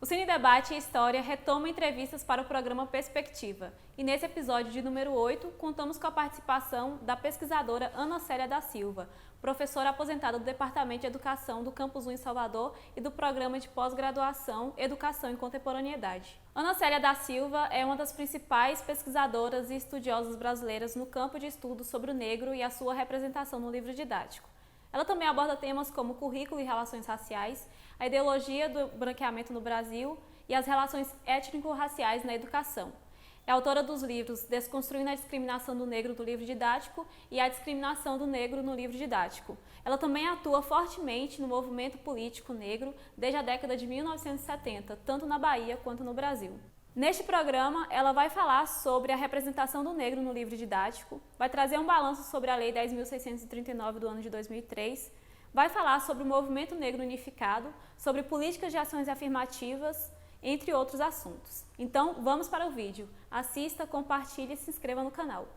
O Cine Debate e História retoma entrevistas para o programa Perspectiva. E nesse episódio de número 8, contamos com a participação da pesquisadora Ana Célia da Silva, professora aposentada do Departamento de Educação do Campus 1 em Salvador e do Programa de Pós-Graduação Educação em Contemporaneidade. Ana Célia da Silva é uma das principais pesquisadoras e estudiosas brasileiras no campo de estudos sobre o negro e a sua representação no livro didático. Ela também aborda temas como currículo e relações raciais, a ideologia do branqueamento no Brasil e as relações étnico-raciais na educação. É autora dos livros Desconstruindo a Discriminação do Negro do livro didático e A Discriminação do Negro no livro didático. Ela também atua fortemente no movimento político negro desde a década de 1970, tanto na Bahia quanto no Brasil. Neste programa, ela vai falar sobre a representação do negro no livro didático, vai trazer um balanço sobre a Lei 10.639 do ano de 2003, vai falar sobre o movimento negro unificado, sobre políticas de ações afirmativas, entre outros assuntos. Então, vamos para o vídeo. Assista, compartilhe e se inscreva no canal.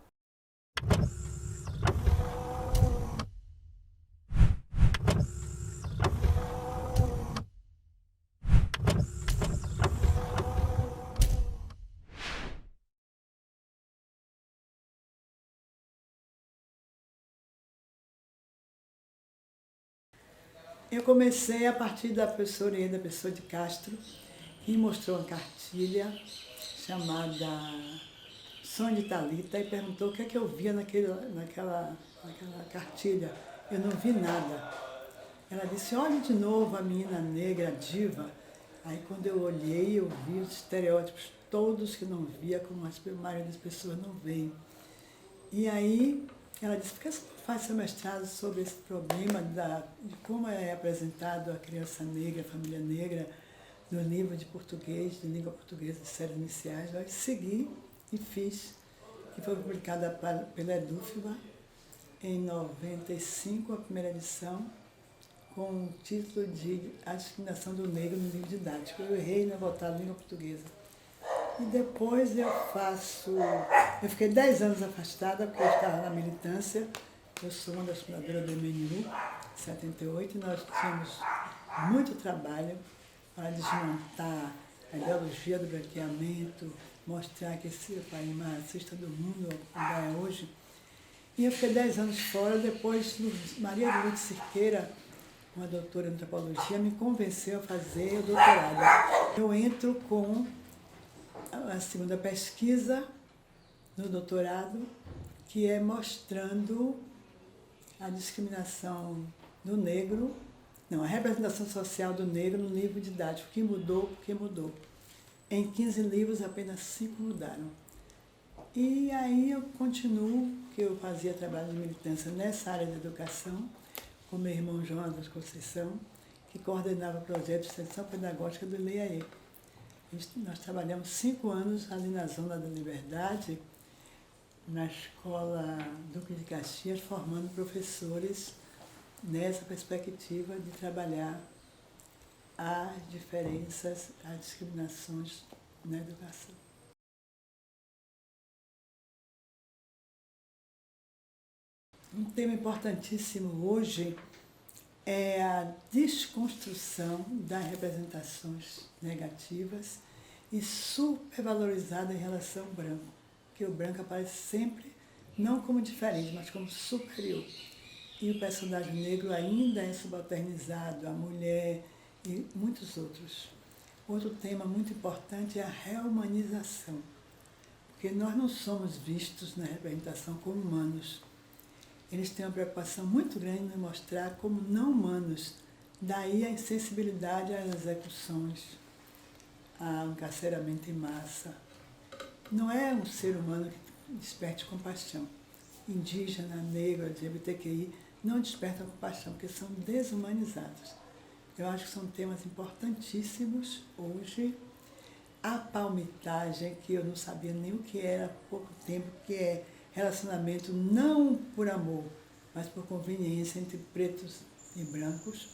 Eu comecei a partir da professora Eda Pessoa de Castro, que mostrou uma cartilha chamada Sonho de Thalita e perguntou o que é que eu via naquela cartilha. Eu não vi nada. Ela disse, olhe de novo a menina negra, a diva. Aí quando eu olhei, eu vi os estereótipos todos que não via, como a maioria das pessoas não veem. E aí ela disse, por que você não faz seu mestrado sobre esse problema de como é apresentado a criança negra, a família negra, no livro de português, de língua portuguesa de séries iniciais? Eu segui e fiz, que foi publicada pela Edufba em 95, a primeira edição, com o título de A Discriminação do Negro no livro didático. Eu errei na voltada língua portuguesa. E depois eu fiquei 10 anos afastada, porque eu estava na militância. Eu sou uma das fundadoras do MNU, em 78, e nós tínhamos muito trabalho para desmontar a ideologia do branqueamento, mostrar que esse é o país mais racista do mundo, como é hoje. E eu fiquei 10 anos fora, depois Maria de Lourdes Cirqueira, uma doutora em antropologia, me convenceu a fazer o doutorado. Eu entro com a segunda pesquisa no doutorado, que é mostrando a discriminação do negro, a representação social do negro no livro didático, que mudou porque mudou. Em 15 livros, apenas 5 mudaram. E aí eu continuo, que eu fazia trabalho de militância nessa área da educação, com meu irmão João da Conceição, que coordenava o projeto de extensão pedagógica do Leaê. Nós trabalhamos 5 anos ali na Zona da Liberdade, na Escola Duque de Caxias, formando professores nessa perspectiva de trabalhar as diferenças, as discriminações na educação. Um tema importantíssimo hoje é a desconstrução das representações negativas e supervalorizada em relação ao branco, que o branco aparece sempre não como diferente, mas como superior. E o personagem negro ainda é subalternizado, a mulher e muitos outros. Outro tema muito importante é a reumanização, porque nós não somos vistos na representação como humanos. Eles têm uma preocupação muito grande em mostrar como não humanos, daí a insensibilidade às execuções, ao encarceramento em massa. Não é um ser humano que desperte compaixão. Indígena, negro, LGBTQI não despertam compaixão, porque são desumanizados. Eu acho que são temas importantíssimos hoje. A palmitagem, que eu não sabia nem o que era há pouco tempo, que é relacionamento não por amor, mas por conveniência entre pretos e brancos,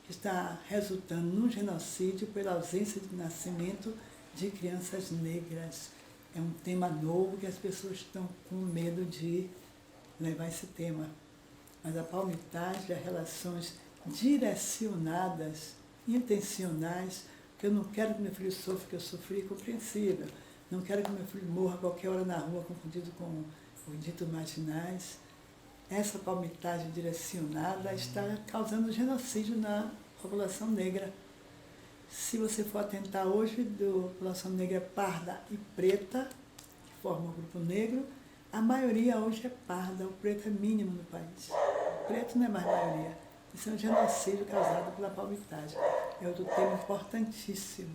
que está resultando num genocídio pela ausência de nascimento de crianças negras. É um tema novo que as pessoas estão com medo de levar esse tema. Mas a palmitagem, as relações direcionadas, intencionais, porque eu não quero que meu filho sofra, que eu sofri, é compreensível. Não quero que meu filho morra a qualquer hora na rua, confundido com os ditos marginais. Essa palmitagem direcionada está causando genocídio na população negra. Se você for atentar hoje da população negra parda e preta, que formam o grupo negro, a maioria hoje é parda, o preto é mínimo no país. O preto não é mais maioria. Isso é um genocídio causado pela palmitagem. É outro tema importantíssimo.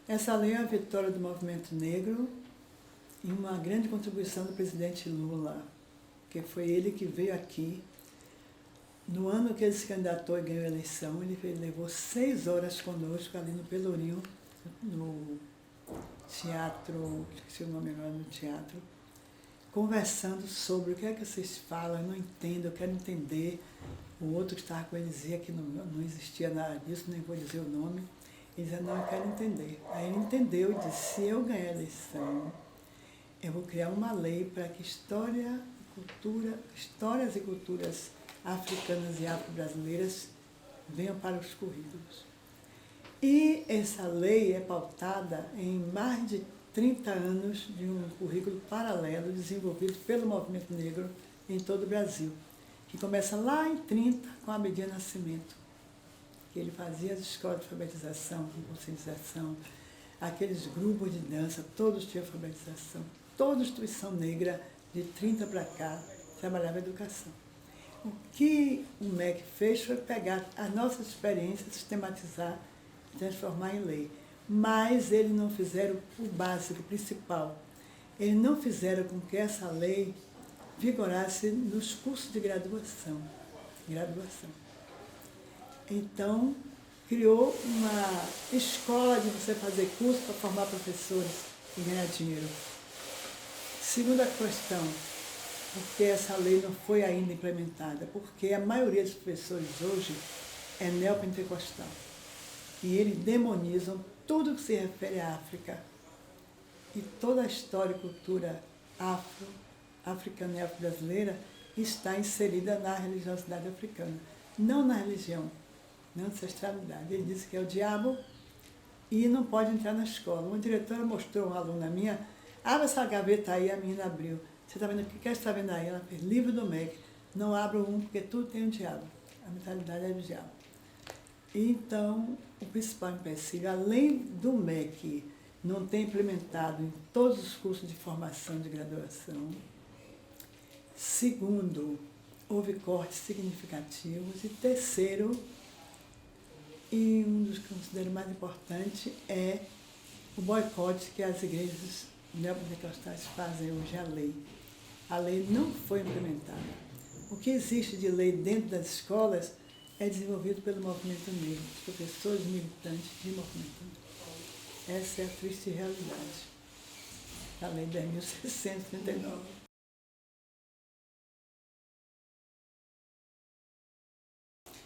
Essa lei é a vitória do movimento negro e uma grande contribuição do presidente Lula, que foi ele que veio aqui. No ano que ele se candidatou e ganhou a eleição, ele levou 6 horas conosco ali no Pelourinho, no teatro, esqueci o nome agora no teatro, conversando sobre o que é que vocês falam, eu não entendo, eu quero entender. O outro que estava com ele dizia que não existia nada disso, nem vou dizer o nome. Ele dizia, não, eu quero entender. Aí ele entendeu e disse, se eu ganhar a eleição, eu vou criar uma lei para que histórias e culturas africanas e afro-brasileiras venham para os currículos. E essa lei é pautada em mais de 30 anos de um currículo paralelo desenvolvido pelo movimento negro em todo o Brasil, que começa lá em 30 com a Abdias Nascimento, que ele fazia as escolas de alfabetização, de conscientização, aqueles grupos de dança, todos tinham alfabetização. Toda instituição negra, de 30 para cá, trabalhava educação. O que o MEC fez foi pegar as nossas experiências, sistematizar e transformar em lei. Mas eles não fizeram o básico, o principal. Eles não fizeram com que essa lei vigorasse nos cursos de graduação. Então, criou uma escola de você fazer curso para formar professores e ganhar dinheiro. Segunda questão, porque essa lei não foi ainda implementada? Porque a maioria dos professores hoje é neopentecostal. E eles demonizam tudo que se refere à África. E toda a história e cultura africana e afro-brasileira está inserida na religiosidade africana, não na religião, na ancestralidade. Ele disse que é o diabo e não pode entrar na escola. Uma diretora mostrou uma aluna minha, abre essa gaveta aí, a menina abriu. Você está vendo o que você está vendo aí? Ela fez livro do MEC. Não abra um porque tudo tem um diabo. A mentalidade é do diabo. Então, o principal empecilho, além do MEC não ter implementado em todos os cursos de formação de graduação, segundo, houve cortes significativos, e terceiro, e um dos que eu considero mais importante, é o boicote que as igrejas neopentecostais fazem hoje à lei. A lei não foi implementada. O que existe de lei dentro das escolas é desenvolvido pelo movimento negro, os professores militantes de movimento negro. Essa é a triste realidade da Lei 10.639.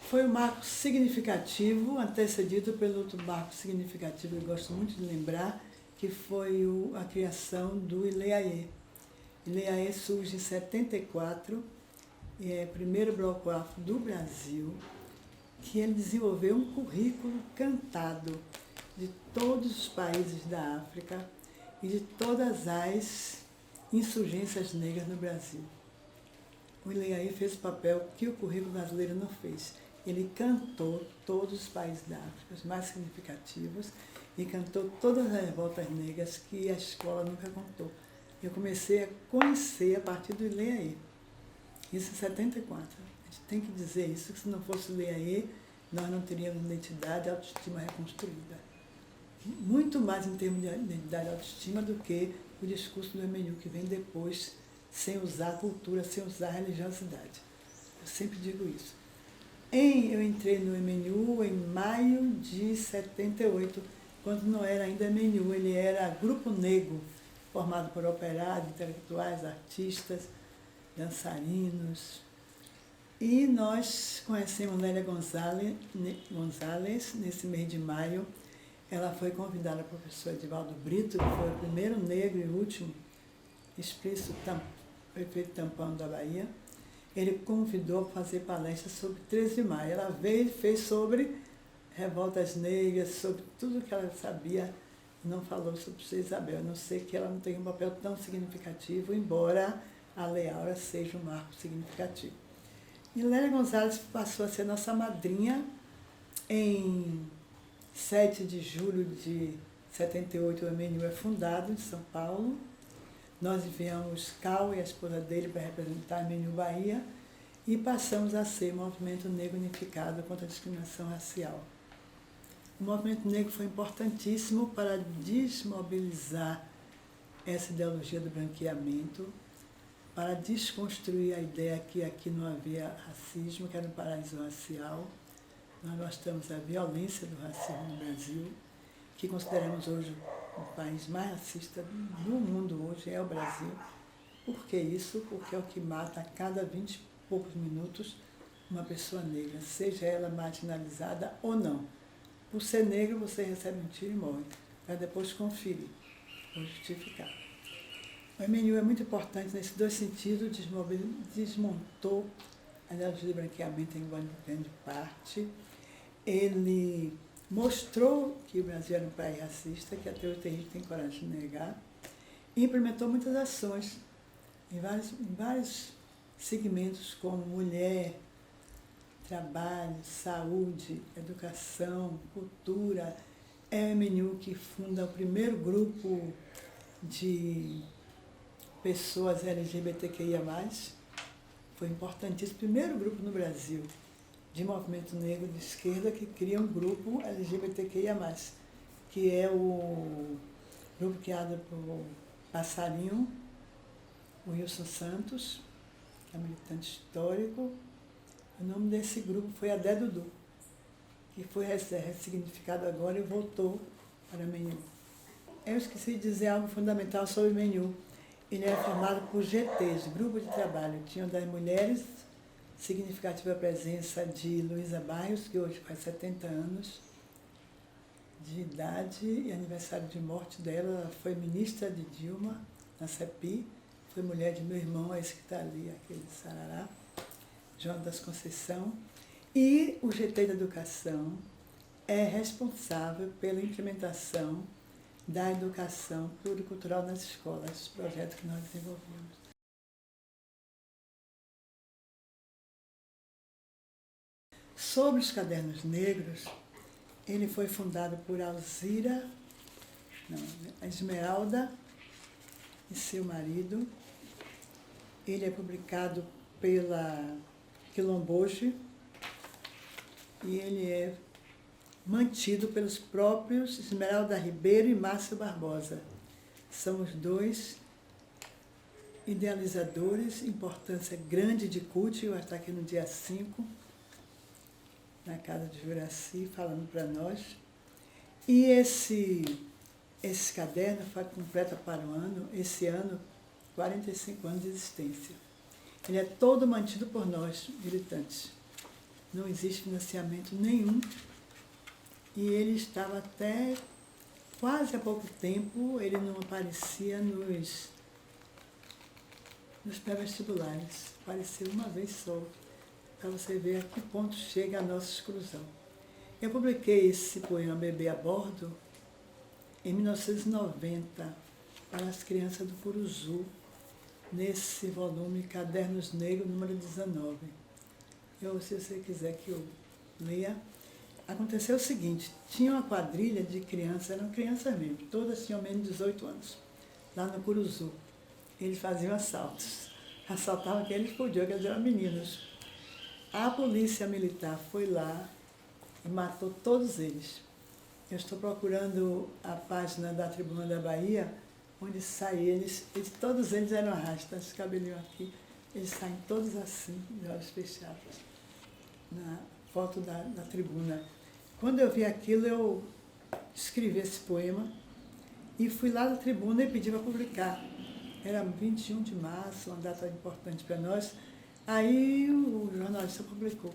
Foi um marco significativo, antecedido pelo outro marco significativo que eu gosto muito de lembrar, que foi a criação do ILEAE. ILEAE surge em 74, é o primeiro bloco afro do Brasil, que ele desenvolveu um currículo cantado de todos os países da África e de todas as insurgências negras no Brasil. O ILEAE fez o papel que o currículo brasileiro não fez. Ele cantou todos os países da África, os mais significativos, e cantou todas as revoltas negras que a escola nunca contou. Eu comecei a conhecer a partir do ILEAE. Isso em 74. A gente tem que dizer isso, que se não fosse o ILEAE, nós não teríamos identidade e autoestima reconstruída. Muito mais em termos de identidade e autoestima do que o discurso do MNU, que vem depois, sem usar a cultura, sem usar a religiosidade. Eu sempre digo isso. Eu entrei no MNU em maio de 78, quando não era ainda MNU, ele era Grupo Negro, formado por operários, intelectuais, artistas, dançarinos. E nós conhecemos Lélia Gonzalez nesse mês de maio. Ela foi convidada a professor Edivaldo Brito, que foi o primeiro negro e último explícito prefeito tampão da Bahia. ele convidou para fazer palestra sobre 13 de maio. Ela veio e fez sobre revoltas negras, sobre tudo que ela sabia, não falou sobre Sra. Isabel, a não ser que ela não tenha um papel tão significativo, embora a Lei Áurea seja um marco significativo. E Lélia Gonzalez passou a ser nossa madrinha em 7 de julho de 78, o MNU é fundado em São Paulo. Nós enviamos Cal e a esposa dele para representar a MNU Bahia e passamos a ser o Movimento Negro Unificado contra a Discriminação Racial. O movimento negro foi importantíssimo para desmobilizar essa ideologia do branqueamento, para desconstruir a ideia que aqui não havia racismo, que era um paraíso racial. Nós gostamos da violência do racismo no Brasil, que consideramos hoje o país mais racista do mundo hoje, é o Brasil. Por que isso? Porque é o que mata a cada 20 e poucos minutos uma pessoa negra, seja ela marginalizada ou não. Por ser negro, você recebe um tiro e morre, para depois conferir, ou justificar. O MNU é muito importante nesses dois sentidos, desmontou a ideologia de branqueamento em grande parte. Ele mostrou que o Brasil era um país racista, que até hoje tem gente que tem coragem de negar, e implementou muitas ações em vários segmentos, como mulher, trabalho, saúde, educação, cultura. É o MNU que funda o primeiro grupo de pessoas LGBTQIA+. Foi importantíssimo, o primeiro grupo no Brasil de movimento negro de esquerda que cria um grupo LGBTQIA+, que é o grupo criado por Passarinho, o Wilson Santos, que é militante histórico. O nome desse grupo foi Adé Dudu, que foi ressignificado agora e voltou para o MNU. Eu esqueci de dizer algo fundamental sobre o MNU. Ele era formado por GTs, Grupo de Trabalho. Tinham das mulheres, significativa presença de Luísa Barrios, que hoje faz 70 anos de idade e aniversário de morte dela. Ela foi ministra de Dilma, na CEPI, foi mulher de meu irmão, esse que está ali, aquele sarará, João das Conceição. E o GT da Educação é responsável pela implementação da educação pluricultural nas escolas, esse projeto que nós desenvolvemos. Sobre os cadernos negros, ele foi fundado por a Esmeralda e seu marido. Ele é publicado pela Quilomboje e ele é mantido pelos próprios Esmeralda Ribeiro e Márcio Barbosa. São os dois idealizadores, importância grande de CUT. Eu estou aqui no dia 5, na casa de Juraci, falando para nós. E esse caderno completa para o ano, esse ano, 45 anos de existência. Ele é todo mantido por nós, militantes. Não existe financiamento nenhum. E ele estava até quase há pouco tempo, ele não aparecia nos pré-vestibulares. Apareceu uma vez só, para você ver a que ponto chega a nossa exclusão. Eu publiquei esse poema Bebê a Bordo em 1990 para as crianças do Curuzu, nesse volume Cadernos Negros, número 19. Se você quiser que eu leia. Aconteceu o seguinte, tinha uma quadrilha de crianças, eram crianças mesmo, todas tinham menos de 18 anos, lá no Curuzu. Eles faziam assaltos. Assaltavam quem eles podiam, quer dizer, eram meninos. A polícia militar foi lá e matou todos eles. Eu estou procurando a página da Tribuna da Bahia, onde saem eles, todos eles eram rastas, cabelinho aqui, eles saem todos assim, de olhos fechados, na foto da tribuna. Quando eu vi aquilo, eu escrevi esse poema e fui lá na tribuna e pedi para publicar. Era 21 de março, uma data importante para nós. Aí o jornalista publicou.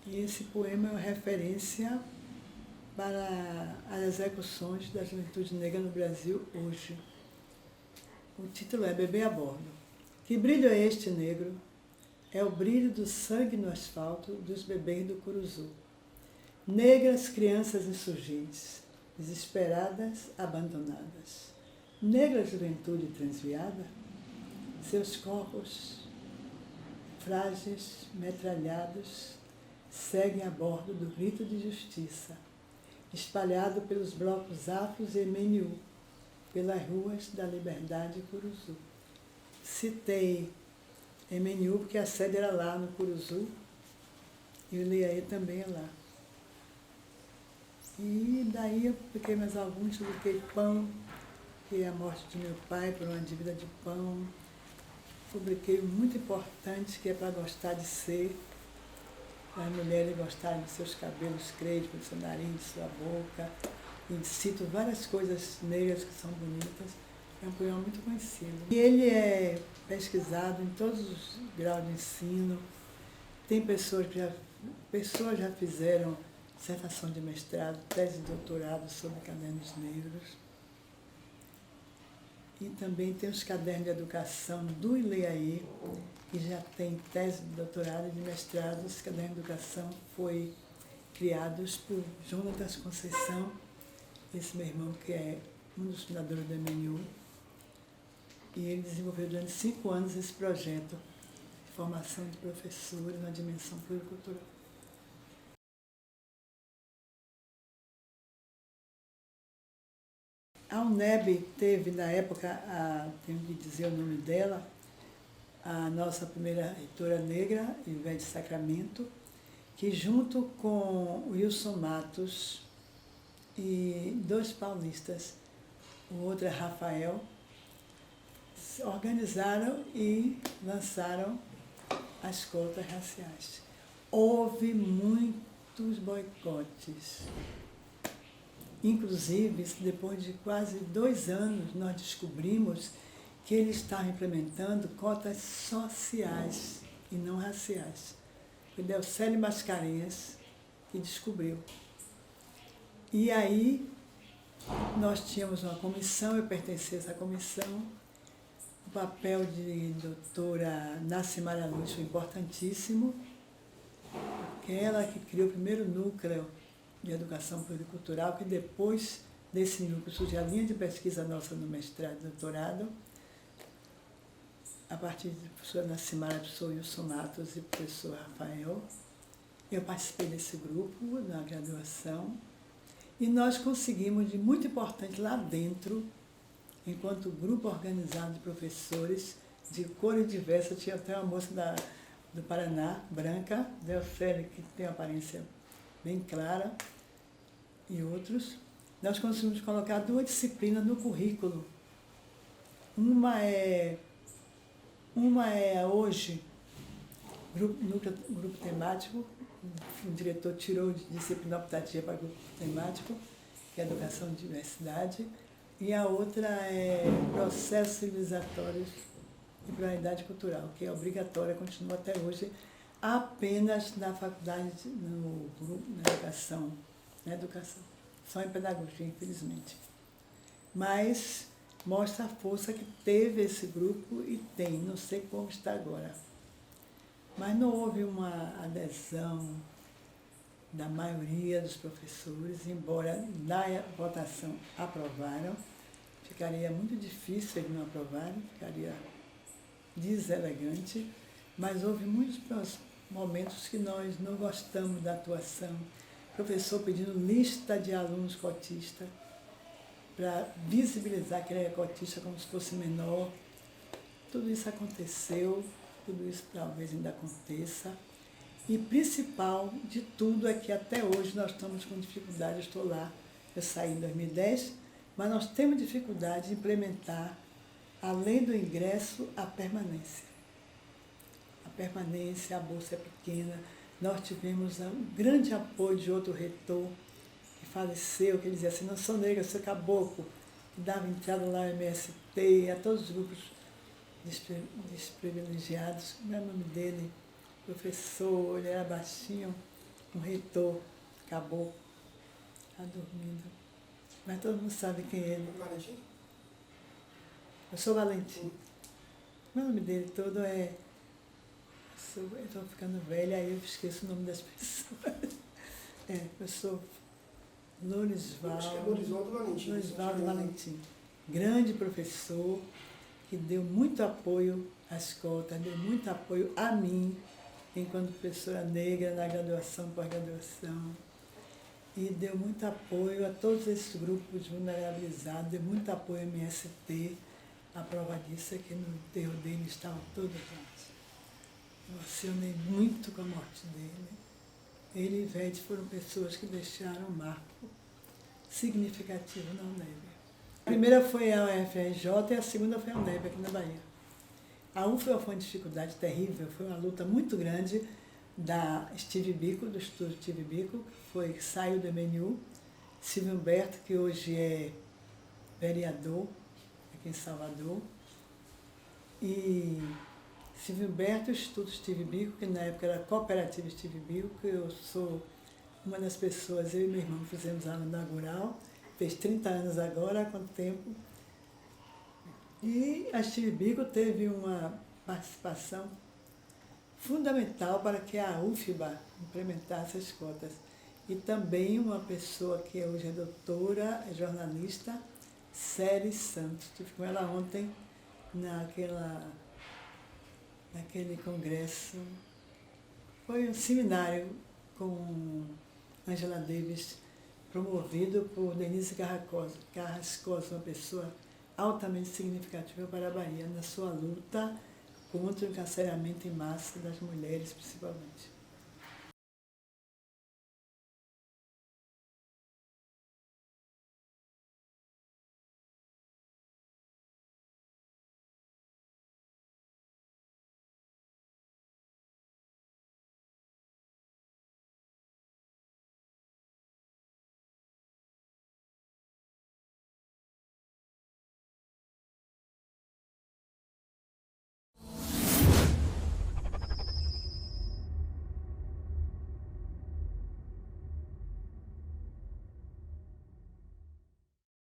E esse poema é uma referência para as execuções da juventude negra no Brasil hoje. O título é Bebê a Bordo. Que brilho é este, negro? É o brilho do sangue no asfalto dos bebês do Curuzu. Negras crianças insurgentes, desesperadas, abandonadas. Negra juventude transviada, seus corpos frágeis, metralhados, seguem a bordo do grito de justiça, espalhado pelos blocos afros e MNU, pelas ruas da Liberdade Curuzu. Citei MNU porque a sede era lá no Curuzu e o Leiaê também é lá. E daí eu publiquei mais alguns, publiquei Pão, que é a morte de meu pai por uma dívida de pão. Publiquei um muito importante, que é para gostar de ser, para as mulheres gostarem de seus cabelos crespos, do seu nariz, de sua boca. E cito várias coisas negras que são bonitas. É um poema muito conhecido. E ele é pesquisado em todos os graus de ensino. Tem pessoas já fizeram dissertação de mestrado, tese de doutorado sobre cadernos negros. E também tem os cadernos de educação do Ileaê, que já tem tese de doutorado e de mestrado. Os cadernos de educação foram criados por Jonatas Conceição, esse meu irmão que é um dos fundadores do MNU. E ele desenvolveu durante 5 anos esse projeto de formação de professores na dimensão pluricultural. A UNEB teve, na época, tenho que dizer o nome dela, a nossa primeira reitora negra, Ivete Sacramento, que junto com o Wilson Matos e 2 paulistas, o outro é Rafael, se organizaram e lançaram as cotas raciais. Houve muitos boicotes. Inclusive, depois de quase 2 anos, nós descobrimos que eles estavam implementando cotas sociais e não raciais. Foi Delcélio Mascarenhas que descobriu. E aí, nós tínhamos uma comissão, eu pertencia a essa comissão. O papel de doutora Nascimara Luz foi importantíssimo, porque ela que criou o primeiro núcleo de educação pluricultural, que depois desse núcleo surgiu a linha de pesquisa nossa no mestrado e doutorado, a partir de professora Nascimara, professor Wilson Matos e professor Rafael. Eu participei desse grupo na graduação e nós conseguimos, de muito importante lá dentro, enquanto grupo organizado de professores de cores diversas, tinha até uma moça do Paraná, branca, Delcélia, que tem uma aparência bem clara, e outros, nós conseguimos colocar 2 disciplinas no currículo. Uma é hoje, grupo temático, o diretor tirou de disciplina optativa para grupo temático, que é Educação e Diversidade, e a outra é Processos Civilizatórios e Pluralidade Cultural, que é obrigatória, continua até hoje, apenas na faculdade, no grupo, na educação, só em pedagogia, infelizmente. Mas mostra a força que teve esse grupo e tem, não sei como está agora. Mas não houve uma adesão da maioria dos professores, embora na votação aprovaram. Ficaria muito difícil eles não aprovarem, ficaria deselegante, mas houve muitos momentos que nós não gostamos da atuação. Professor pedindo lista de alunos cotistas para visibilizar que ele era cotista como se fosse menor. Tudo isso aconteceu, tudo isso talvez ainda aconteça. E principal de tudo é que até hoje nós estamos com dificuldade, eu estou lá, eu saí em 2010, mas nós temos dificuldade de implementar, além do ingresso, a permanência. A permanência, a bolsa é pequena. Nós tivemos um grande apoio de outro reitor que faleceu, que dizia assim, não sou negra, sou caboclo, que dava entrada lá no MST, a todos os grupos desprivilegiados. Como é o nome dele? Professor, ele era baixinho, um reitor, caboclo, está dormindo. Mas todo mundo sabe quem é ele. Valentim? Eu sou Valentim. O nome dele todo é... Eu estou ficando velha, aí eu esqueço o nome das pessoas. Professor Lorisvaldo Valentim. Lorisvaldo Valentim. Grande professor, que deu muito apoio à escolta, deu muito apoio a mim, enquanto professora negra na graduação, pós-graduação. E deu muito apoio a todos esses grupos vulnerabilizados, deu muito apoio ao MST. A prova disso é que no enterro dele estavam todos nós. Eu emocionei muito com a morte dele. Ele e Ivete foram pessoas que deixaram um marco significativo na UNEB. A primeira foi a UFRJ e a segunda foi a UNEB, aqui na Bahia. A UFRJ foi uma dificuldade terrível, foi uma luta muito grande da Steve Biko, do Instituto Steve Biko, que saiu do MNU, Silvio Humberto, que hoje é vereador aqui em Salvador, e Silvio Humberto, o Instituto Steve Biko, que na época era a Cooperativa Steve Biko, que eu sou uma das pessoas, eu e meu irmão fizemos a aula inaugural, fez 30 anos agora, há quanto tempo? E a Steve Biko teve uma participação fundamental para que a UFBA implementasse as cotas. E também uma pessoa que hoje é doutora, é jornalista, Célia Santos. Estive com ela ontem naquele congresso. Foi um seminário com Angela Davis, promovido por Denise Carrascosa, uma pessoa altamente significativa para a Bahia, na sua luta contra o encarceramento em massa das mulheres, principalmente.